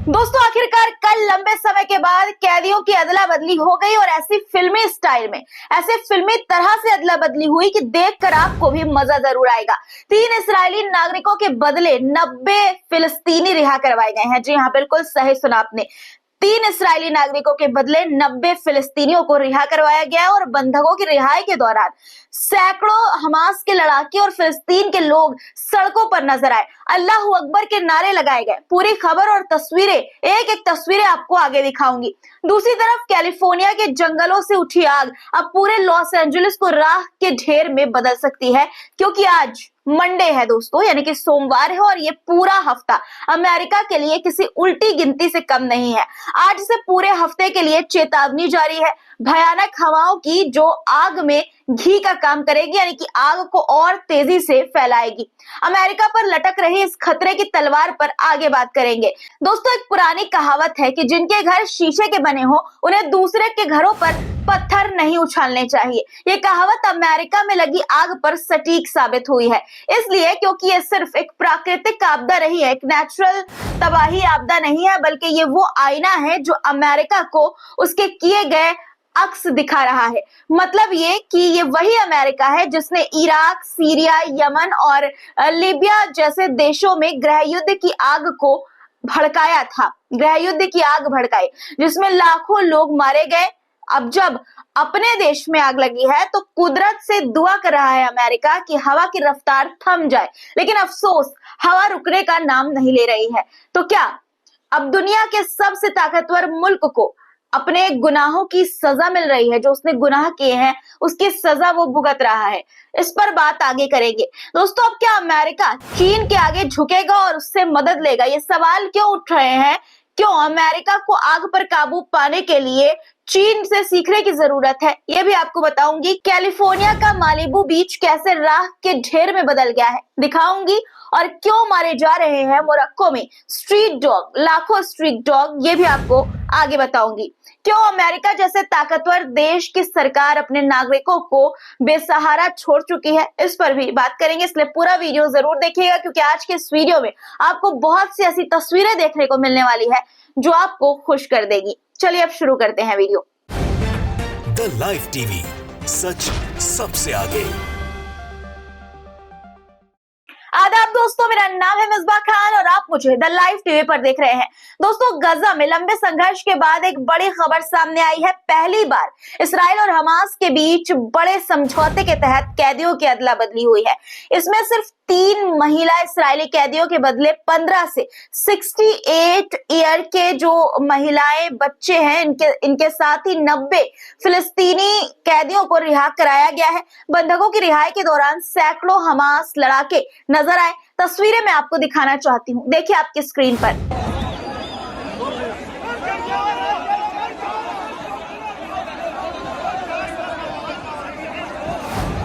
दोस्तों आखिरकार कल लंबे समय के बाद कैदियों की अदला बदली हो गई और ऐसी फिल्मी स्टाइल में, ऐसे फिल्मी तरह से अदला बदली हुई कि देखकर आपको भी मजा जरूर आएगा। 3 इस्राएली नागरिकों के बदले 90 फिलिस्तीनी रिहा करवाए गए हैं। जी हाँ, बिल्कुल सही सुना आपने। 3 इस्राएली नागरिकों के बदले 90 फिलिस्तीनियों को रिहा करवाया गया और बंधकों की रिहाई के दौरान सैकड़ों हमास के लड़ाके और फिलिस्तीन के लोग सड़कों पर नजर आए, अल्लाह अकबर के नारे लगाए गए। पूरी खबर और तस्वीरें, एक एक तस्वीरें आपको आगे दिखाऊंगी। दूसरी तरफ कैलिफोर्निया के जंगलों से उठी आग अब पूरे लॉस एंजलिस को राख के ढेर में बदल सकती है, क्योंकि आज मंडे है दोस्तों, यानी कि सोमवार है और ये पूरा हफ्ता अमेरिका के लिए किसी उल्टी गिनती से कम नहीं है। आज से पूरे हफ्ते के लिए चेतावनी जारी है भयानक हवाओं की, जो आग में घी का काम करेगी, यानी कि आग को और तेजी से फैलाएगी। अमेरिका पर लटक रही इस खतरे की तलवार पर आगे बात करेंगे। दोस्तों एक पुरानी कहावत है कि जिनके घर शीशे के बने हो उन्हें दूसरे के घरों पर पत्थर नहीं उछालने चाहिए। ये कहावत अमेरिका में लगी आग पर सटीक साबित हुई है, इसलिए क्योंकि ये सिर्फ एक प्राकृतिक आपदा नहीं है, एक नेचुरल तबाही आपदा नहीं है, बल्कि ये वो आईना है जो अमेरिका को उसके किए गए अक्स दिखा रहा है। मतलब ये कि ये वही अमेरिका है जिसने इराक, सीरिया, यमन और लीबिया जैसे देशों में गृह युद्ध की आग को भड़काया था, गृह युद्ध की आग भड़काई, जिसमें लाखों लोग मारे गए। अब जब अपने देश में आग लगी है तो कुदरत से दुआ कर रहा है अमेरिका कि हवा की रफ्तार थम जाए, लेकिन अफसोस हवा रुकने का नाम नहीं ले रही है। तो क्या अब दुनिया के सबसे ताकतवर मुल्क को अपने गुनाहों की सजा मिल रही है? जो उसने गुनाह किए हैं उसकी सजा वो भुगत रहा है। इस पर बात आगे करेंगे। दोस्तों अब क्या अमेरिका चीन के आगे झुकेगा और उससे मदद लेगा? ये सवाल क्यों उठ रहे हैं? क्यों अमेरिका को आग पर काबू पाने के लिए चीन से सीखने की जरूरत है, ये भी आपको बताऊंगी। कैलिफोर्निया का मालिबू बीच कैसे राख के ढेर में बदल गया है दिखाऊंगी, और क्यों मारे जा रहे हैं मोरक्को में स्ट्रीट डॉग, लाखों स्ट्रीट डॉग, ये भी आपको आगे बताऊंगी। क्यों अमेरिका जैसे ताकतवर देश की सरकार अपने नागरिकों को बेसहारा छोड़ चुकी है, इस पर भी बात करेंगे। इसलिए पूरा वीडियो जरूर देखिएगा, क्योंकि आज के इस वीडियो में आपको बहुत सी ऐसी तस्वीरें देखने को मिलने वाली है जो आपको खुश कर देगी। चलिए अब शुरू करते हैं वीडियो। द लाइव टीवी, सच सबसे आगे। आदाब दोस्तों, मेरा नाम है मिसबा खान और आप मुझे द लाइव टीवी पर देख रहे हैं। दोस्तों गजा में लंबे संघर्ष के बाद एक बड़ी खबर सामने आई है। पहली बार इसराइल और हमास के बीच बड़े समझौते के तहत कैदियों की अदला बदली हुई है। इसमें सिर्फ 3 महिला इसराइली कैदियों के बदले 15 से 68 ईयर के जो महिलाएं, बच्चे हैं, इनके साथ ही 90 फिलिस्तीनी कैदियों को रिहा कराया गया है। बंधकों की रिहाई के दौरान सैकड़ों हमास लड़ाके नजर आए। तस्वीरें मैं आपको दिखाना चाहती हूँ, देखिए आपकी स्क्रीन पर।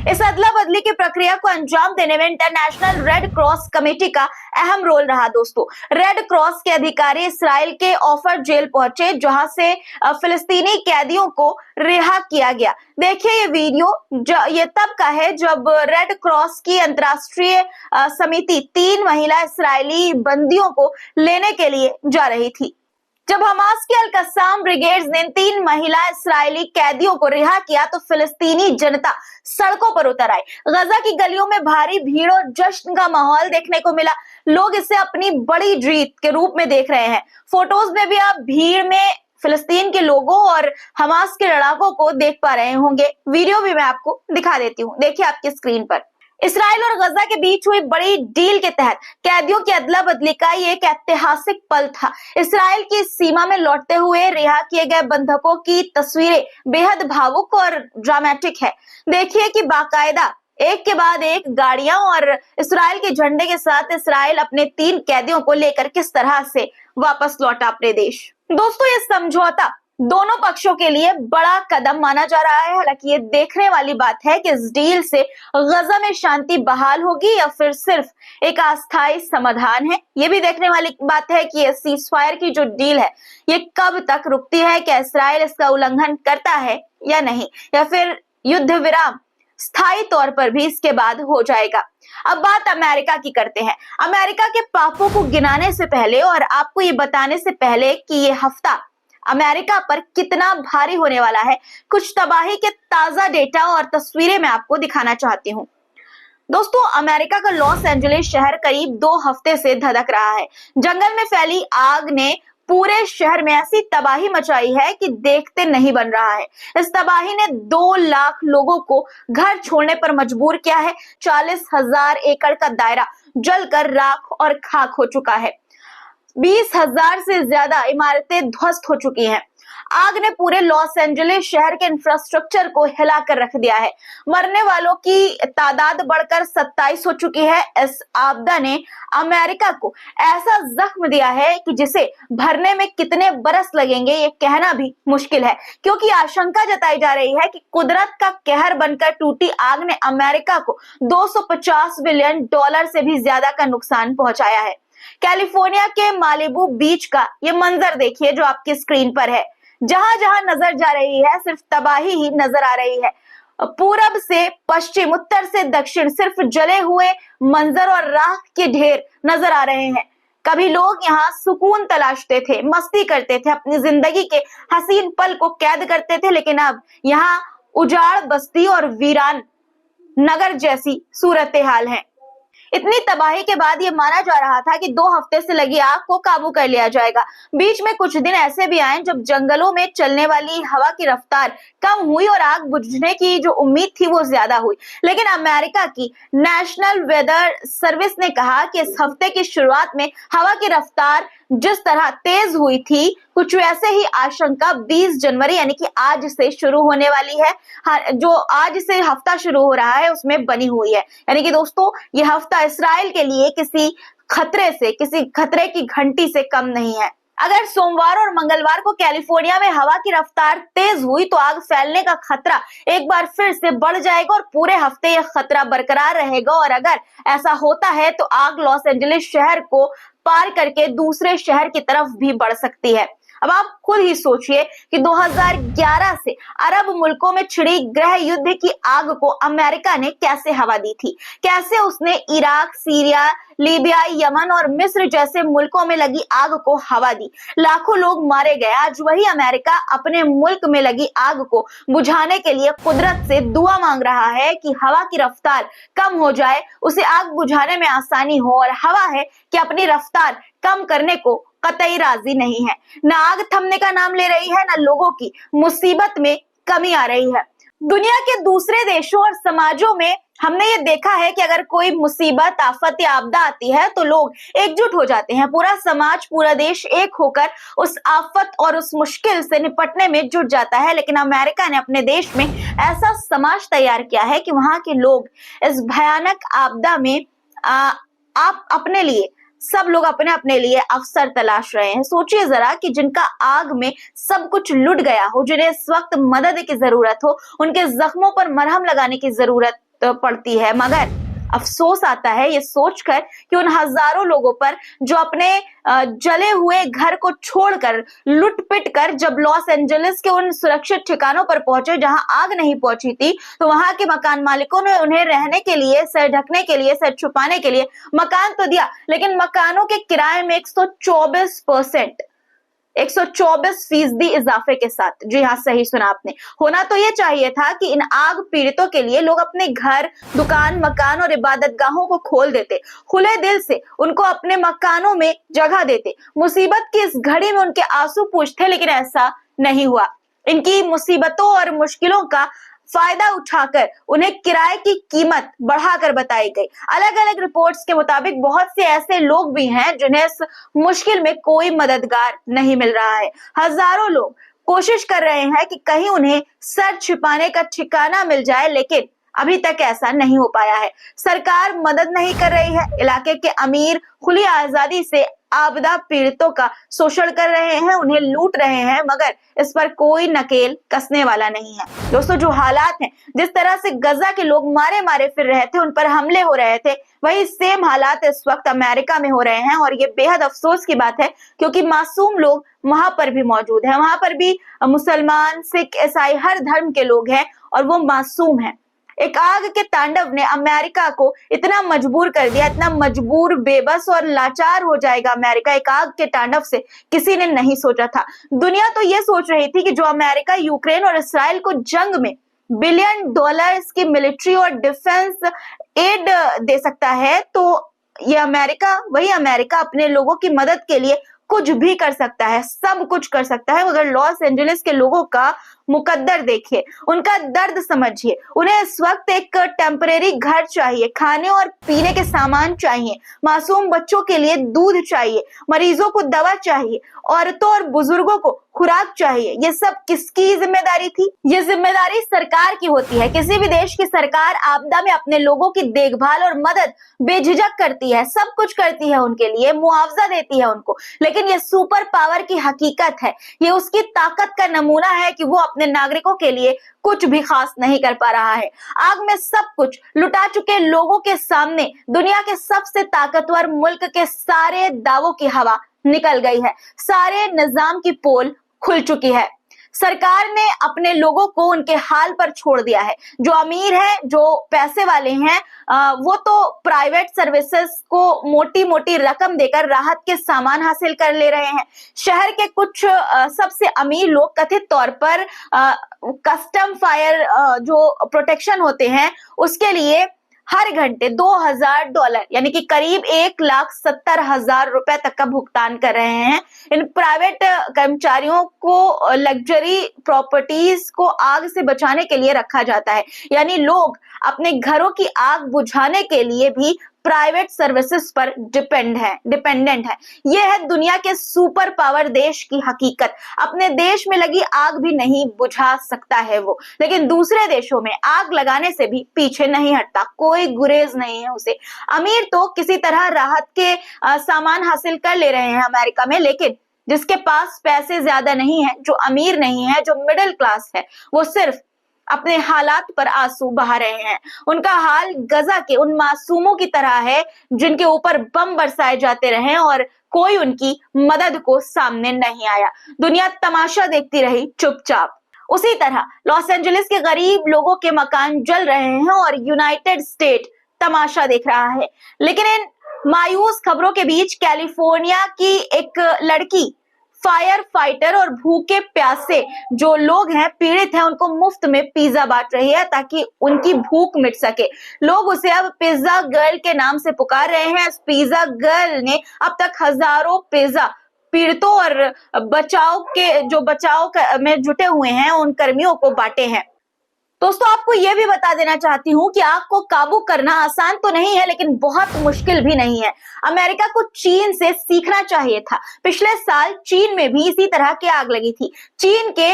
इस अदला बदली की प्रक्रिया को अंजाम देने में इंटरनेशनल रेड क्रॉस कमेटी का अहम रोल रहा। दोस्तों रेड क्रॉस के अधिकारी इसराइल के ऑफर जेल पहुंचे, जहां से फिलिस्तीनी कैदियों को रिहा किया गया। देखिए ये वीडियो, ये तब का है जब रेड क्रॉस की अंतर्राष्ट्रीय समिति 3 महिला इसराइली बंदियों को लेने के लिए जा रही थी। जब हमास के अल-कस्साम ब्रिगेड्स ने 3 महिला इसराइली कैदियों को रिहा किया तो फिलिस्तीनी जनता सड़कों पर उतर आई। गजा की गलियों में भारी भीड़ और जश्न का माहौल देखने को मिला। लोग इसे अपनी बड़ी जीत के रूप में देख रहे हैं। फोटोज में भी आप भीड़ में फिलिस्तीन के लोगों और हमास के लड़ाकों को देख पा रहे होंगे। वीडियो भी मैं आपको दिखा देती हूँ, देखिए आपकी स्क्रीन पर। इसराइल और गजा के बीच हुई बड़ी डील के तहत कैदियों की अदला बदली का ये एक ऐतिहासिक पल था। इसराइल की सीमा में लौटते हुए रिहा किए गए बंधकों की तस्वीरें बेहद भावुक और ड्रामेटिक है। देखिए कि बाकायदा एक के बाद एक गाड़ियां और इसराइल के झंडे के साथ इसराइल अपने 3 कैदियों को लेकर किस तरह से वापस लौटा अपने देश। दोस्तों ये समझौता दोनों पक्षों के लिए बड़ा कदम माना जा रहा है। हालांकि ये देखने वाली बात है कि इस डील से गजा में शांति बहाल होगी या फिर सिर्फ एक अस्थायी समाधान है। ये भी देखने वाली बात है कि ये सीजफायर की जो डील है ये कब तक रुकती है, क्या इसराइल इसका उल्लंघन करता है या नहीं, या फिर युद्ध विराम स्थायी तौर पर भी इसके बाद हो जाएगा। अब बात अमेरिका की करते हैं। अमेरिका के पापों को गिनाने से पहले और आपको ये बताने से पहले कि ये हफ्ता अमेरिका पर कितना भारी होने वाला है, कुछ तबाही के ताजा डेटा और तस्वीरें मैं आपको दिखाना चाहती हूँ। दोस्तों, अमेरिका का लॉस एंजलिस शहर करीब 2 हफ्ते से धधक रहा है। जंगल में फैली आग ने पूरे शहर में ऐसी तबाही मचाई है कि देखते नहीं बन रहा है। इस तबाही ने 2 लाख लोगों को घर छोड़ने पर मजबूर किया है। 40,000 एकड़ का दायरा जलकर राख और खाक हो चुका है। 20,000 से ज्यादा इमारतें ध्वस्त हो चुकी हैं। आग ने पूरे लॉस एंजलिस शहर के इंफ्रास्ट्रक्चर को हिलाकर रख दिया है। मरने वालों की तादाद बढ़कर 27 हो चुकी है। इस आपदा ने अमेरिका को ऐसा जख्म दिया है कि जिसे भरने में कितने बरस लगेंगे ये कहना भी मुश्किल है, क्योंकि आशंका जताई जा रही है कि कुदरत का कहर बनकर टूटी आग ने अमेरिका को $250 बिलियन से भी ज्यादा का नुकसान पहुंचाया है। कैलिफोर्निया के मालिबू बीच का ये मंजर देखिए जो आपकी स्क्रीन पर है। जहां जहां नजर जा रही है सिर्फ तबाही ही नजर आ रही है। पूरब से पश्चिम, उत्तर से दक्षिण सिर्फ जले हुए मंजर और राख के ढेर नजर आ रहे हैं। कभी लोग यहाँ सुकून तलाशते थे, मस्ती करते थे, अपनी जिंदगी के हसीन पल को कैद करते थे, लेकिन अब यहाँ उजाड़ बस्ती और वीरान नगर जैसी सूरत हाल है। इतनी तबाही के बाद ये माना जा रहा था कि 2 हफ्ते से लगी आग को काबू कर लिया जाएगा। बीच में कुछ दिन ऐसे भी आए जब जंगलों में चलने वाली हवा की रफ्तार कम हुई और आग बुझने की जो उम्मीद थी वो ज्यादा हुई। लेकिन अमेरिका की नेशनल वेदर सर्विस ने कहा कि इस हफ्ते की शुरुआत में हवा की रफ्तार जिस तरह तेज हुई थी, कुछ वैसे ही आशंका 20 जनवरी यानी कि आज से शुरू होने वाली है। जो आज से हफ्ता शुरू हो रहा है उसमें बनी हुई है। यानी कि दोस्तों, ये हफ्ता इसराइल के लिए किसी खतरे की घंटी से कम नहीं है। अगर सोमवार और मंगलवार को कैलिफोर्निया में हवा की रफ्तार तेज हुई तो आग फैलने का खतरा एक बार फिर से बढ़ जाएगा और पूरे हफ्ते यह खतरा बरकरार रहेगा। और अगर ऐसा होता है तो आग लॉस एंजलिस शहर को पार करके दूसरे शहर की तरफ भी बढ़ सकती है। अब आप खुद ही सोचिए कि 2011 से अरब मुल्कों में छिड़ी गृह युद्ध की आग को अमेरिका ने कैसे हवा दी थी, कैसे उसने इराक, सीरिया, लीबिया, यमन और मिस्र जैसे मुल्कों में लगी आग को हवा दी। लाखों लोग मारे गए। आज वही अमेरिका अपने मुल्क में लगी आग को बुझाने के लिए कुदरत से दुआ मांग रहा है कि हवा की रफ्तार कम हो जाए, उसे आग बुझाने में आसानी हो। और हवा है कि अपनी रफ्तार कम करने को कतई राजी नहीं है। न आग थमने का नाम ले रही है, न लोगों की मुसीबत में कमी आ रही है। दुनिया के दूसरे देशों और समाजों में हमने ये देखा है कि अगर कोई मुसीबत, आफत या आपदा आती है तो लोग एकजुट हो जाते हैं। पूरा समाज, पूरा देश एक होकर उस आफत और उस मुश्किल से निपटने में जुट जाता है। लेकिन अमेरिका ने अपने देश में ऐसा समाज तैयार किया है कि वहां के लोग इस भयानक आपदा में सब लोग अपने अपने लिए अवसर तलाश रहे हैं। सोचिए जरा कि जिनका आग में सब कुछ लुट गया हो, जिन्हें इस वक्त मदद की जरूरत हो, उनके जख्मों पर मरहम लगाने की जरूरत पड़ती है। मगर अफसोस आता है ये सोचकर कि उन हजारों लोगों पर जो अपने जले हुए घर को छोड़कर, लुट पिट कर जब लॉस एंजलिस के उन सुरक्षित ठिकानों पर पहुंचे जहां आग नहीं पहुंची थी, तो वहां के मकान मालिकों ने उन्हें रहने के लिए, सर ढकने के लिए, सर छुपाने के लिए मकान तो दिया, लेकिन मकानों के किराए में 124% इजाफे के साथ। जी हाँ, सही सुना आपने। होना तो ये चाहिए था कि इन आग पीड़ितों के लिए लोग अपने घर, दुकान, मकान और इबादतगाहों को खोल देते, खुले दिल से उनको अपने मकानों में जगह देते, मुसीबत की इस घड़ी में उनके आंसू पूछते, लेकिन ऐसा नहीं हुआ। इनकी मुसीबतों और मुश्किलों का फायदा उठाकर उन्हें किराए की कीमत बढ़ाकर बताई गई। अलग अलग रिपोर्ट्स के मुताबिक बहुत से ऐसे लोग भी हैं जिन्हें इस मुश्किल में कोई मददगार नहीं मिल रहा है। हजारों लोग कोशिश कर रहे हैं कि कहीं उन्हें सर छिपाने का ठिकाना मिल जाए, लेकिन अभी तक ऐसा नहीं हो पाया है। सरकार मदद नहीं कर रही है। इलाके के अमीर खुली आजादी से आपदा पीड़ितों का शोषण कर रहे हैं, उन्हें लूट रहे हैं, मगर इस पर कोई नकेल कसने वाला नहीं है। दोस्तों, जो हालात हैं, जिस तरह से गजा के लोग मारे मारे फिर रहे थे, उन पर हमले हो रहे थे, वही सेम हालात इस वक्त अमेरिका में हो रहे हैं। और ये बेहद अफसोस की बात है, क्योंकि मासूम लोग वहां पर भी मौजूद हैं। वहां पर भी मुसलमान, सिख, ईसाई, हर धर्म के लोग हैं और वो मासूम हैं। एक आग के तांडव ने अमेरिका को इतना मजबूर कर दिया, इतना मजबूर, बेबस और लाचार हो जाएगा अमेरिका एक आग के तांडव से, किसी ने नहीं सोचा था। दुनिया तो ये सोच रही थी कि जो अमेरिका यूक्रेन और इसराइल को जंग में $बिलियन की मिलिट्री और डिफेंस एड दे सकता है, तो ये अमेरिका, वही अमेरिका अपने लोगों की मदद के लिए कुछ भी कर सकता है, सब कुछ कर सकता है। मगर लॉस एंजलिस के लोगों का मुकद्दर देखिए, उनका दर्द समझिए। उन्हें इस वक्त एक टेम्परेरी घर चाहिए, खाने और पीने के सामान चाहिए, मासूम बच्चों के लिए दूध चाहिए, मरीजों को दवा चाहिए, औरतों और बुजुर्गों को खुराक चाहिए। ये सब किसकी जिम्मेदारी थी? ये जिम्मेदारी सरकार की होती है। किसी भी देश की सरकार आपदा में अपने लोगों की देखभाल और मदद बेझिझक करती है, सब कुछ करती है उनके लिए, मुआवजा देती है उनको। लेकिन ये सुपर पावर की हकीकत है, ये उसकी ताकत का नमूना है कि वो अपने नागरिकों के लिए कुछ भी खास नहीं कर पा रहा है। आग में सब कुछ लुटा चुके लोगों के सामने दुनिया के सबसे ताकतवर मुल्क के सारे दावों की हवा निकल गई है, सारे निजाम की पोल खुल चुकी है। सरकार ने अपने लोगों को उनके हाल पर छोड़ दिया है। जो अमीर है, जो पैसे वाले हैं, वो तो प्राइवेट सर्विसेज को मोटी मोटी रकम देकर राहत के सामान हासिल कर ले रहे हैं। शहर के कुछ सबसे अमीर लोग कथित तौर पर कस्टम फायर जो प्रोटेक्शन होते हैं, उसके लिए हर घंटे $2000 यानी कि करीब 1,70,000 रुपए तक का भुगतान कर रहे हैं। इन प्राइवेट कर्मचारियों को लग्जरी प्रॉपर्टीज को आग से बचाने के लिए रखा जाता है, यानी लोग अपने घरों की आग बुझाने के लिए भी प्राइवेट सर्विसेज पर डिपेंडेंट है। यह है दुनिया के सुपर पावर देश की हकीकत। अपने देश में लगी आग भी नहीं बुझा सकता है वो, लेकिन दूसरे देशों में आग लगाने से भी पीछे नहीं हटता, कोई गुरेज नहीं है उसे। अमीर तो किसी तरह राहत के सामान हासिल कर ले रहे हैं अमेरिका में, लेकिन जिसके पास पैसे ज्यादा नहीं है, जो अमीर नहीं है, जो मिडिल क्लास है, वो सिर्फ अपने हालात पर आंसू बहा रहे हैं। उनका हाल गजा के उन मासूमों की तरह है जिनके ऊपर बम बरसाए जाते रहे और कोई उनकी मदद को सामने नहीं आया। दुनिया तमाशा देखती रही चुपचाप। उसी तरह लॉस एंजलिस के गरीब लोगों के मकान जल रहे हैं और यूनाइटेड स्टेट तमाशा देख रहा है। लेकिन इन मायूस खबरों के बीच कैलिफोर्निया की एक लड़की फायर फाइटर और भूखे प्यासे जो लोग हैं, पीड़ित हैं, उनको मुफ्त में पिज्जा बांट रही है ताकि उनकी भूख मिट सके। लोग उसे अब पिज्जा गर्ल के नाम से पुकार रहे हैं। इस पिज्जा गर्ल ने अब तक हजारों पिज्जा पीड़ितों और बचाव में जुटे हुए हैं उन कर्मियों को बांटे हैं। दोस्तों, आपको यह भी बता देना चाहती हूँ कि आग को काबू करना आसान तो नहीं है, लेकिन बहुत मुश्किल भी नहीं है। अमेरिका को चीन से सीखना चाहिए था। पिछले साल चीन में भी इसी तरह की आग लगी थी। चीन के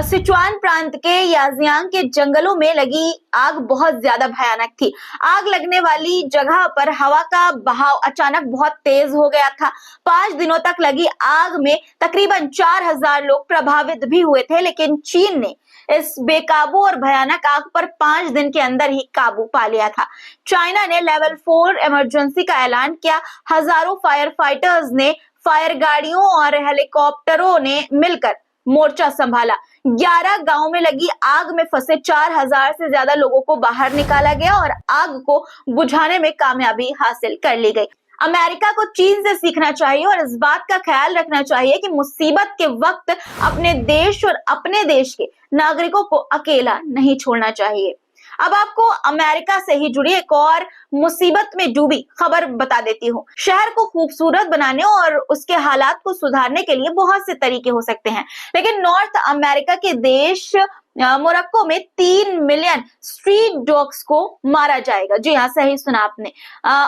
सिचुआन प्रांत के याजियांग के जंगलों में लगी आग बहुत ज्यादा भयानक थी। आग लगने वाली जगह पर हवा का बहाव अचानक बहुत तेज हो गया था। 5 दिनों तक लगी आग में तकरीबन 4000 लोग प्रभावित भी हुए थे, लेकिन चीन ने इस बेकाबू और भयानक आग पर 5 दिन के अंदर ही काबू पा लिया था। चाइना ने लेवल 4 इमरजेंसी का ऐलान किया। हजारों फायर फाइटर्स ने, फायर गाड़ियों और हेलीकॉप्टरों ने मिलकर मोर्चा संभाला। 11 गांवों में लगी आग में फंसे 4000 से ज्यादा लोगों को बाहर निकाला गया और आग को बुझाने में कामयाबी हासिल कर ली गई। अमेरिका को चीन से सीखना चाहिए और इस बात का ख्याल रखना चाहिए कि मुसीबत के वक्त अपने देश और अपने देश के नागरिकों को अकेला नहीं छोड़ना चाहिए। अब आपको अमेरिका से ही जुड़ी एक और मुसीबत में डूबी खबर बता देती हूँ। शहर को खूबसूरत बनाने और उसके हालात को सुधारने के लिए बहुत से तरीके हो सकते हैं, लेकिन नॉर्थ अमेरिका के देश मोरक्को में 3 मिलियन स्ट्रीट डॉग्स को मारा जाएगा। जी हाँ, सही सुना आपने।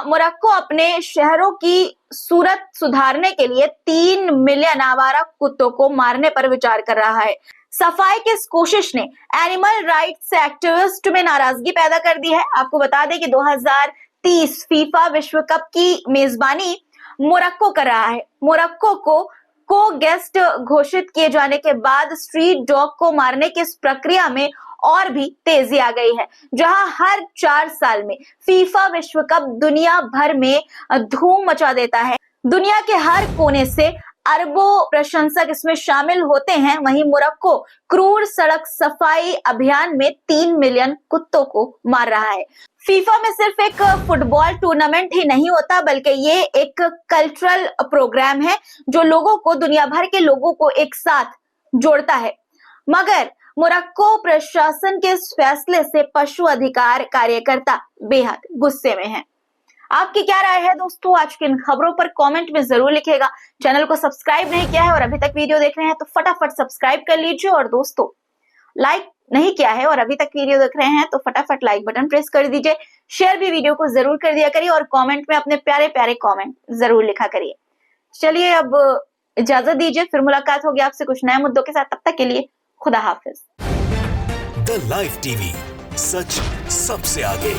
मोरक्को अपने शहरों की सूरत सुधारने के लिए 3 मिलियन आवारा कुत्तों को मारने पर विचार कर रहा है। सफाई की इस कोशिश ने एनिमल राइट्स एक्टिविस्ट में नाराजगी पैदा कर दी है। आपको बता दें कि 2030 फीफा विश्व कप की मेजबानी मोरक्को कर रहा है। मोरक्को को गेस्ट घोषित किए जाने के बाद स्ट्रीट डॉग को मारने की इस प्रक्रिया में और भी तेजी आ गई है, जहां हर 4 साल में फीफा विश्व कप दुनिया भर में धूम मचा देता है। दुनिया के हर कोने से अरबों प्रशंसक इसमें शामिल होते हैं। वहीं मोरक्को क्रूर सड़क सफाई अभियान में 3 मिलियन कुत्तों को मार रहा है। फीफा में सिर्फ एक फुटबॉल टूर्नामेंट ही नहीं होता, बल्कि ये एक कल्चरल प्रोग्राम है जो लोगों को, दुनिया भर के लोगों को एक साथ जोड़ता है। मगर मोरक्को प्रशासन के इस फैसले से पशु अधिकार कार्यकर्ता बेहद गुस्से में हैं। आपकी क्या राय है दोस्तों? आज की इन खबरों पर कमेंट में जरूर लिखिएगा। चैनल को सब्सक्राइब नहीं किया है और अभी तक वीडियो देख रहे हैं तो फटाफट सब्सक्राइब कर लीजिए, और दोस्तों लाइक नहीं किया है और अभी तक वीडियो देख रहे हैं तो फटाफट लाइक बटन प्रेस कर दीजिए। शेयर भी वीडियो को जरूर कर दिया करिए और कमेंट में अपने प्यारे प्यारे कमेंट जरूर लिखा करिए। चलिए अब इजाजत दीजिए, फिर मुलाकात होगी आपसे कुछ नए मुद्दों के साथ। तब तक के लिए खुदा हाफिज। द लाइव टीवी, सच सबसे आगे।